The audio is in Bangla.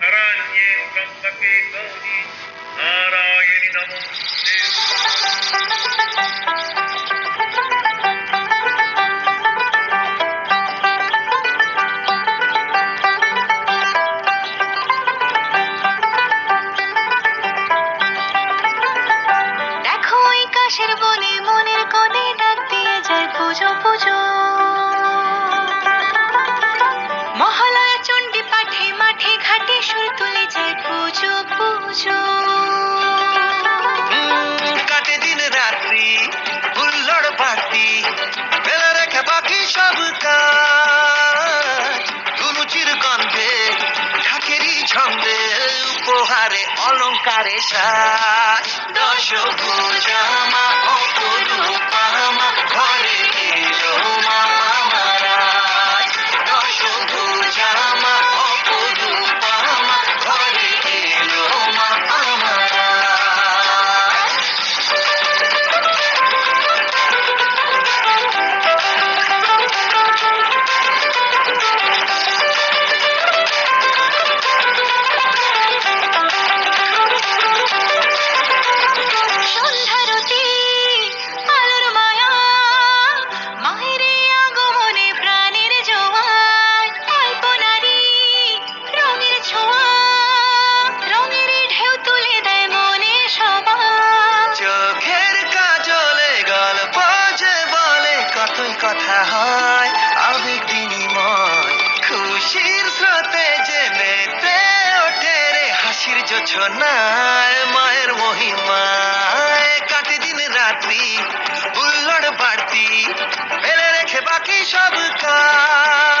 शरण्ये त्र्यंबके गौरी नारायणि नमोस्तुते। দেখো ওই কাশের বনে মনের কোণে ডাক দিয়ে যায় পুজো পুজো। মহালয়া চণ্ডী পাঠে মাঠে ঘাটে সুর তুলে যায় পুজো পুজো। কাটে দিন রাত্রি হুল্লোড় বাড়তি ফেলে রেখে বাকি সব কাজ ধুনুচির গন্ধে ঢাকেরই ছন্দে উপহারে অলঙ্কারে সাজ দশভুজা মা অপরূপা মা ঘরে এলো মা মহারাজ দশভুজা মা অপরূপা মা ঘরে এলো মা মহারাজ। সন্ধ্যারতি আলোর মায়া মায়ের এই আগমনে প্রাণের জোয়ার কল্পনারই রঙের ছোঁয়া রঙের এই ঢেউ তুলে দেয় মনে সবার। চোখের কাজলে গল্প যে বলে কতই কথা হয় আবেগ বিনিময় খুশির স্রোতে যে মেতে ওঠে রে হাসির জোছনায় মায়ের মহিমায় কাটে দিন রাত্রি হুল্লোড় বাড়তি ফেলে রেখে বাকি সব কাজ